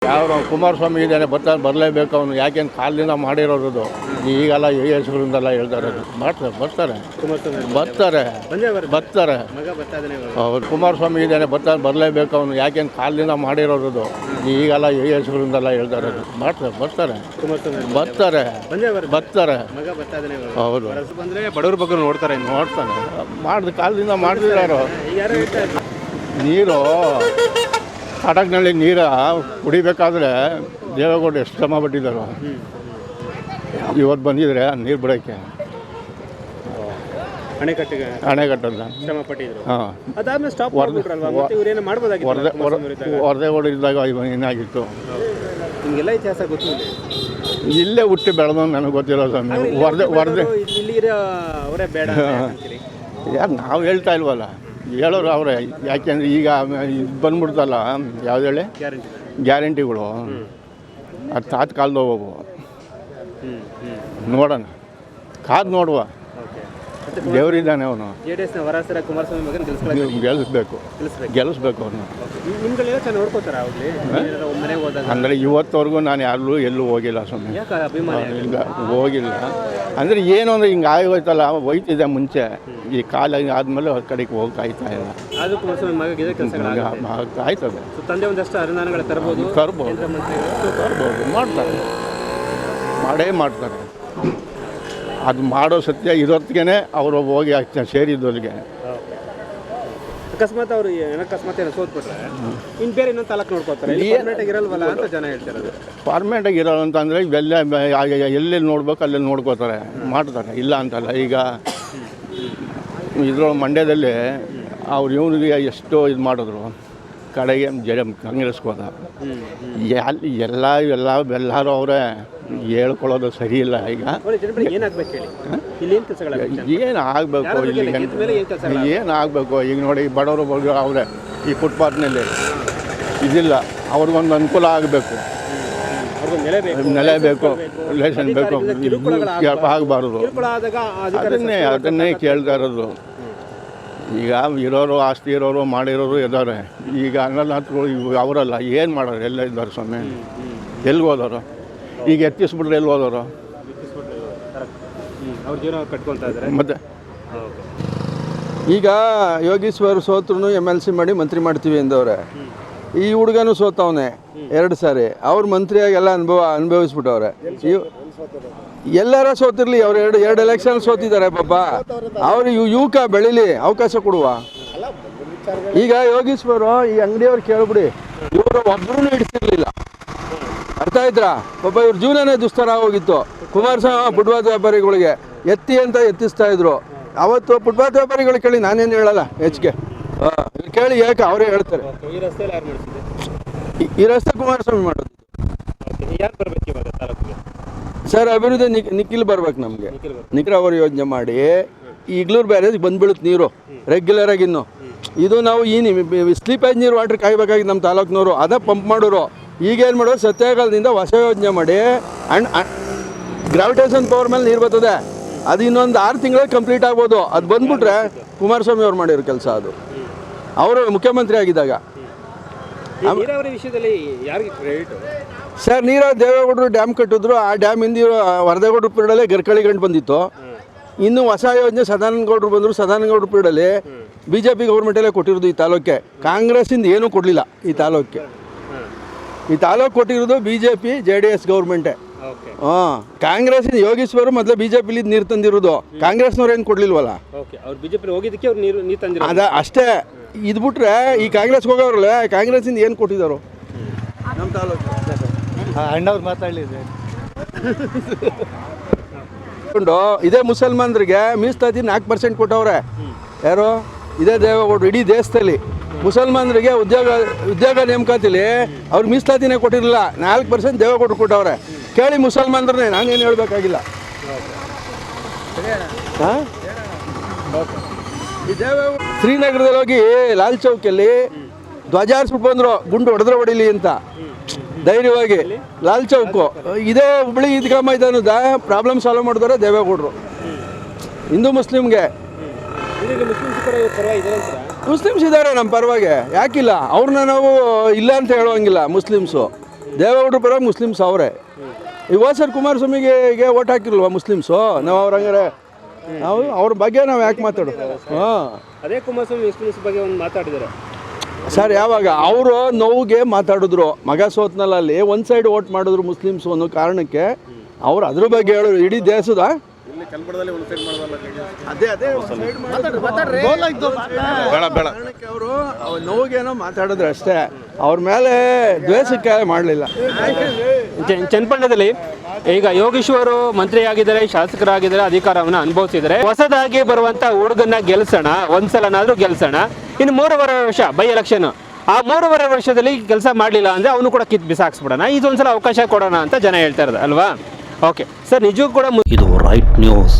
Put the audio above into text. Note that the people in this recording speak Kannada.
ಯಾವ ಕುಮಾರಸ್ವಾಮಿ ಇದ್ದಾನೆ ಬರಲೇಬೇಕು ಅವನು, ಯಾಕೆಂದು ಕಾಲದಿಂದ ಮಾಡಿರೋದು. ಈಗೆಲ್ಲ ಹೆಸರಿಂದೆಲ್ಲ ಹೇಳ್ತಾರೆ, ಬರ್ತಾರೆ. ಹೌದು, ಕುಮಾರಸ್ವಾಮಿ ಇದ್ದಾನೆ ಬರಲೇಬೇಕು ಅವನು, ಯಾಕೆಂದು ಕಾಲದಿಂದ ಮಾಡಿರೋದು. ಈಗೆಲ್ಲ ಹೆಸರಿಂದೆಲ್ಲ ಹೇಳ್ತಾರೆ, ಬರ್ತಾರೆ. ಹೌದು, ಬಡವ್ರ ಬಗ್ಗೆ ನೋಡ್ತಾನೆ ಮಾಡಿದ ಕಾಲದಿಂದ ಮಾಡ್ತಿದ್ದಾರೋ. ನೀರು ಕಟಕ್ನಲ್ಲಿ ನೀರು ಕುಡಿಬೇಕಾದ್ರೆ ದೇವೇಗೌಡರು ಎಷ್ಟು ಶ್ರಮ ಪಟ್ಟಿದ್ದಾರೋ. ಇವತ್ತು ಬಂದಿದ್ರೆ ನೀರು ಬಿಡೋಕ್ಕೆ ಅಣೆಕಟ್ಟಲ್ಲ ವರದೇಗೌಡ ಇದ್ದಾಗ ಏನಾಗಿತ್ತು. ಇಲ್ಲೇ ಹುಟ್ಟಿ ಬೆಳೆದ ನನಗೆ ಗೊತ್ತಿರೋ ಸ್ವಾಮಿ. ಯಾರು ನಾವು ಹೇಳ್ತಾ ಇಲ್ವಲ್ಲ, ಹೇಳೋರು ಅವರೇ. ಯಾಕೆಂದರೆ ಈಗ ಇದು ಬಂದ್ಬಿಡ್ತಲ್ಲ, ಯಾವ್ದು ಹೇಳಿ ಗ್ಯಾರಂಟಿಗಳು, ಅದು ತಾತ್ಕಾಲದ ಹೋಗು ನೋಡೋಣ, ಕಾದು ನೋಡುವ. ದೇವರಿದ್ದಾನೆ ಅವನು, ಗೆಲ್ಲಿಸ್ಬೇಕು ಅವನು. ಅಂದರೆ ಇವತ್ತವರೆಗೂ ನಾನು ಎಲ್ಲೂ ಹೋಗಿಲ್ಲ ಸ್ವಾಮಿ, ಹೋಗಿಲ್ಲ. ಅಂದರೆ ಏನು ಅಂದರೆ ಹಿಂಗೆ ಆಗೋಯ್ತಲ್ಲ, ಹೋಯ್ತಿದ್ದೆ ಮುಂಚೆ. ಈ ಕಾಲ ಆದಮೇಲೆ ಅವ್ರ ಕಡೆಗೆ ಹೋಗ್ತಾಯ್ತಾ ಇಲ್ಲ. ಆಯ್ತದೆ, ತರ್ಬೋದು, ಮಾಡ್ತಾರೆ. ಅದು ಮಾಡೋ ಸತ್ಯ ಇರೋತ್ತಿಗೆ ಅವರು ಹೋಗಿ ಸೇರಿದ್ದವ್ರಿಗೆ. ಅಕಸ್ಮಾತ್ ಅವರು ಸೋತ್ಬಿಟ್ರೆ ಇನ್ನು ಬೇರೆ ಇನ್ನೊಂದು ತಾಲೂಕು ನೋಡ್ಕೋತಾರೆ, ಇರಲ್ವಲ್ಲ ಅಂತ ಜನ ಹೇಳ್ತಾರೆ. ಪರ್ಮನೆಂಟಾಗಿ ಇರೋಲ್ಲ ಅಂತಂದರೆ ಎಲ್ಲೆಲ್ಲಿ ನೋಡ್ಬೇಕು ಅಲ್ಲೆಲ್ಲಿ ನೋಡ್ಕೋತಾರೆ, ಮಾಡ್ತಾರೆ, ಇಲ್ಲ ಅಂತಲ್ಲ. ಈಗ ಇದ್ರೊಳಗೆ ಮಂಡ್ಯದಲ್ಲಿ ಅವ್ರು ಇವನಿಗೆ ಎಷ್ಟು ಇದು ಮಾಡಿದ್ರು, ಕಡೆಗೆ ಕಾಂಗ್ರೆಸ್ಗೆ ಹೋದ. ಎಲ್ಲರೂ ಅವರೇ ಹೇಳ್ಕೊಳ್ಳೋದು ಸರಿ ಇಲ್ಲ. ಈಗ ಏನು ಆಗಬೇಕು, ಏನು ಆಗಬೇಕು ಈಗ ನೋಡಿ, ಬಡವರು ಅವರೇ ಈ ಫುಟ್ಪಾತ್ನಲ್ಲಿ ಇದಿಲ್ಲ, ಅವ್ರಿಗೊಂದು ಅನುಕೂಲ ಆಗಬೇಕು, ನೆಲೆ ಬೇಕು, ರಿಲೇಷನ್ ಬೇಕು, ಆಗಬಾರ್ದು. ಅದನ್ನೇ ಕೇಳ್ತಾ ಇರೋದು. ಈಗ ಇರೋರು, ಆಸ್ತಿ ಇರೋರು, ಮಾಡಿರೋರು ಇದ್ದಾರೆ. ಈಗ ಅನ್ನದಾತರು ಅವರಲ್ಲ, ಏನು ಮಾಡೋರು, ಎಲ್ಲ ಇದ್ದಾರೆ ಸ್ವಾಮಿ. ಎಲ್ಲಿಗೆ ಹೋದವರು? ಈಗ ಎತ್ತಿಸ್ಬಿಟ್ರೆ ಎಲ್ಲಿ ಹೋದವರು? ಮತ್ತೆ ಈಗ ಯೋಗೀಶ್ವರ್ ಸೋತ್ರು MLC ಮಾಡಿ ಮಂತ್ರಿ ಮಾಡ್ತೀವಿ ಅಂದವ್ರೆ. ಈ ಹುಡುಗನೂ ಸೋತವನೆ 2 ಸಾರಿ. ಅವ್ರು ಮಂತ್ರಿಯಾಗಿ ಎಲ್ಲ ಅನುಭವಿಸ್ಬಿಟ್ಟವ್ರೆ. ಎಲ್ಲಾರ ಸೋತಿರ್ಲಿ, ಅವ್ರು ಎರಡು ಎಲೆಕ್ಷನ್ ಸೋತಿದ್ದಾರೆ ಪಾಪ. ಅವ್ರು ಯುವಕ ಬೆಳೀಲಿ, ಅವಕಾಶ ಕೊಡುವ. ಈಗ ಯೋಗೀಶ್ವರು ಈ ಅಂಗಡಿಯವ್ರು ಕೇಳ್ಬಿಡಿ, ಇವರು ಒಬ್ಬರೂ ಹಿಡಿಸಿರ್ಲಿಲ್ಲ, ಅರ್ಥ ಆಯ್ತಾ? ಪಾಪ ಇವ್ರ ಜೀವನನೇ ದುಸ್ತರ ಹೋಗಿತ್ತು. ಕುಮಾರಸ್ವಾಮಿ ಫುಟ್ಪಾತ್ ವ್ಯಾಪಾರಿಗಳಿಗೆ ಎತ್ತಿ ಅಂತ ಎತ್ತಿಸ್ತಾ ಇದ್ರು. ಅವತ್ತು ಫುಟ್ಪಾತ್ ವ್ಯಾಪಾರಿಗಳು ಕೇಳಿ, ನಾನೇನು ಹೇಳಲ್ಲ ಹೆಚ್ಚಿಗೆ, ಕೇಳಿ, ಯಾಕೆ ಅವರೇ ಹೇಳ್ತಾರೆ. ಈ ರಸ್ತೆ ಕುಮಾರಸ್ವಾಮಿ ಮಾಡೋದು ಸರ್. ಅಭಿವೃದ್ಧಿ ನಿಖಿಲ್ ಬರ್ಬೇಕು ನಮಗೆ. ನೀರಾವರಿ ಯೋಜನೆ ಮಾಡಿ ಈಗ್ಲೂರು ಬ್ಯಾರೇಜ್ ಬಂದ್ಬಿಡುತ್ತೆ ನೀರು ರೆಗ್ಯುಲರ್ ಆಗಿ. ಇನ್ನು ಇದು ನಾವು ಸ್ಲೀಪೇಜ್ ನೀರು ವಾಟ್ರ್ ಕಾಯ್ಬೇಕಾಗಿ ನಮ್ಮ ತಾಲೂಕಿನವರು ಅದೇ ಪಂಪ್ ಮಾಡೋರು. ಈಗೇನು ಮಾಡೋರು, ಸತ್ಯಾಕಾಲದಿಂದ ಹೊಸ ಯೋಜನೆ ಮಾಡಿ ಗ್ರಾವಿಟೇಷನ್ ಪವರ್ ಮೇಲೆ ನೀರು ಬರ್ತದೆ. ಅದು ಇನ್ನೊಂದು 6 ತಿಂಗಳಲ್ಲಿ ಕಂಪ್ಲೀಟ್ ಆಗ್ಬೋದು. ಅದು ಬಂದ್ಬಿಟ್ರೆ ಕುಮಾರಸ್ವಾಮಿ ಅವ್ರು ಮಾಡಿರೋ ಕೆಲಸ ಅದು, ಅವರು ಮುಖ್ಯಮಂತ್ರಿ ಆಗಿದ್ದಾಗ. ಸರ್, ದೇವೇಗೌಡರು ಡ್ಯಾಮ್ ಕಟ್ಟಿದ್ರು. ಆ ಡ್ಯಾಮ್ ಹಿಂದಿರೋ ವರದೇಗೌಡರು ಪೀರಿಯಡಲ್ಲೇ ಗರ್ಕಳಿ ಗಂಟು ಬಂದಿತ್ತು. ಇನ್ನು ಹೊಸ ಯೋಜನೆ ಸದಾನಂದಗೌಡರು ಬಂದರು. ಸದಾನಂದಗೌಡರು ಪೀರಿಯಡಲ್ಲಿ BJP ಗೌರ್ಮೆಂಟಲ್ಲೇ ಕೊಟ್ಟಿರೋದು ಈ ತಾಲೂಕಿಗೆ. ಕಾಂಗ್ರೆಸ್ಸಿಂದ ಏನೂ ಕೊಡಲಿಲ್ಲ ಈ ತಾಲೂಕಿಗೆ. ಈ ತಾಲೂಕು ಕೊಟ್ಟಿರೋದು BJP JDS ಗೌರ್ಮೆಂಟೇ. ಕಾಂಗ್ರೆಸ್ಸಿಂದ ಯೋಗೀಶ್ವರು ಮೊದಲೇ BJPಲಿ ನೀರು ತಂದಿರೋದು. ಕಾಂಗ್ರೆಸ್ನವ್ರು ಏನು ಕೊಡಲಿಲ್ವಲ್ಲ, ಅದ ಅಷ್ಟೇ. ಇದು ಬಿಟ್ರೆ ಈ ಕಾಂಗ್ರೆಸ್ಗೆ ಹೋಗೋರಲ್ಲ, ಕಾಂಗ್ರೆಸ್ಸಿಂದ ಏನು ಕೊಟ್ಟಿದ್ದಾರೋ ನಮ್ಮ ತಾಲೂಕು. ಅಣ್ಣವ್ರು ಮಾತಾಡಲಿದೆ. ಇದೇ ಮುಸಲ್ಮಾನರಿಗೆ ಮೀಸಲಾತಿ 4% ಕೊಟ್ಟವ್ರೆ. ಯಾರು? ಇದೇ ದೇವೇಗೌಡರು. ಇಡೀ ದೇಶದಲ್ಲಿ ಮುಸಲ್ಮಾನರಿಗೆ ಉದ್ಯೋಗ ನೇಮಕಾತಿಲಿ ಅವ್ರು ಮೀಸಲಾತಿನೇ ಕೊಟ್ಟಿರಲಿಲ್ಲ. 4% ದೇವೇಗೌಡರು ಕೊಟ್ಟವ್ರೆ. ಕೇಳಿ ಮುಸಲ್ಮಾನರನ್ನೇ, ನಾನೇನು ಹೇಳಬೇಕಾಗಿಲ್ಲ. ಶ್ರೀನಗರದಲ್ಲಿ ಹೋಗಿ ಲಾಲ್ ಚೌಕಲ್ಲಿ ಧ್ವಜ ಹಾರಿಸ್ಬಿಟ್ಟು ಬಂದರು, ಗುಂಡು ಹೊಡೆದ್ರೆ ಅಂತ ಧೈರ್ಯವಾಗಿ. ಲಾಲ್ ಚೌಕು ಇದೇ ಹುಬ್ಳಿ ಈದ್ಗಾ ಮೈದಾನದ ಪ್ರಾಬ್ಲಮ್ ಸಾಲ್ವ್ ಮಾಡಿದವರೆ ದೇವೇಗೌಡರು. ಹಿಂದೂ ಮುಸ್ಲಿಮ್ಗೆ ಮುಸ್ಲಿಮ್ಸ್ ಇದ್ದಾರೆ ನಮ್ಮ ಪರವಾಗಿ, ಯಾಕಿಲ್ಲ? ಅವ್ರನ್ನ ನಾವು ಇಲ್ಲ ಅಂತ ಹೇಳುವಂಗಿಲ್ಲ. ಮುಸ್ಲಿಮ್ಸು ದೇವೇಗೌಡರ ಪರ ಮುಸ್ಲಿಮ್ಸ್ ಅವರೇ. ಈ ಸರ್ ಕುಮಾರಸ್ವಾಮಿಗೆ ಓಟ್ ಹಾಕಿಲ್ವಾ ಮುಸ್ಲಿಮ್ಸು? ನಾವು ಅವ್ರ ಹಂಗಾರೆ ನಾವು ಅವ್ರ ಬಗ್ಗೆ ನಾವು ಯಾಕೆ ಮಾತಾಡೋದು? ಹಾಂ, ಅದೇ ಕುಮಾರಸ್ವಾಮಿ ಮುಸ್ಲಿಮ್ಸ್ ಬಗ್ಗೆ ಒಂದು ಮಾತಾಡಿದ್ದಾರೆ ಸರ್. ಯಾವಾಗ ಅವರು ನೋವಿಗೆ ಮಾತಾಡಿದ್ರು, ಮಗ ಸೋತ್ನಲ್ಲ ಅಲ್ಲಿ ಒಂದು ಸೈಡ್ ಓಟ್ ಮಾಡಿದ್ರು ಮುಸ್ಲಿಮ್ಸು ಅನ್ನೋ ಕಾರಣಕ್ಕೆ ಅವ್ರು ಅದ್ರ ಬಗ್ಗೆ ಹೇಳೋರು. ಇಡೀ ದೇಶದ ಅದೇ ಅವರು ನೋವಿಗೇನೋ ಮಾತಾಡಿದ್ರು ಅಷ್ಟೇ, ಅವ್ರ ಮೇಲೆ ದ್ವೇಷಕ್ಕೆ ಮಾಡಲಿಲ್ಲ. ಚನ್ನಪಟ್ಟಣದಲ್ಲಿ ಈಗ ಯೋಗೇಶ್ವರು ಮಂತ್ರಿಯಾಗಿದ್ದಾರೆ, ಶಾಸಕರಾಗಿದ್ದಾರೆ, ಅಧಿಕಾರವನ್ನು ಅನುಭವಿಸಿದ್ದಾರೆ. ಹೊಸದಾಗಿ ಬರುವಂತ ಹುಡುಗನ್ನ ಗೆಲ್ಸೋಣ, ಒಂದ್ಸಲನಾದ್ರೂ ಗೆಲ್ಸೋಣ. ಇನ್ನು 3.5 ವರ್ಷ ಬೈ ಎಲೆಕ್ಷನ್, ಆ 3.5 ವರ್ಷದಲ್ಲಿ ಕೆಲಸ ಮಾಡಲಿಲ್ಲ ಅಂದ್ರೆ ಅವನು ಕೂಡ ಕಿತ್ ಬಿಸಾಕ್ಸ್ಬಿಡೋಣ, ಇದೊಂದ್ಸಲ ಅವಕಾಶ ಕೊಡೋಣ ಅಂತ ಜನ ಹೇಳ್ತಾ ಇರೋದು ಅಲ್ವಾ? ಓಕೆ ಸರ್, ನಿಜಕ್ಕೂ ಕೂಡ ಇದು ರೈಟ್ ನ್ಯೂಸ್.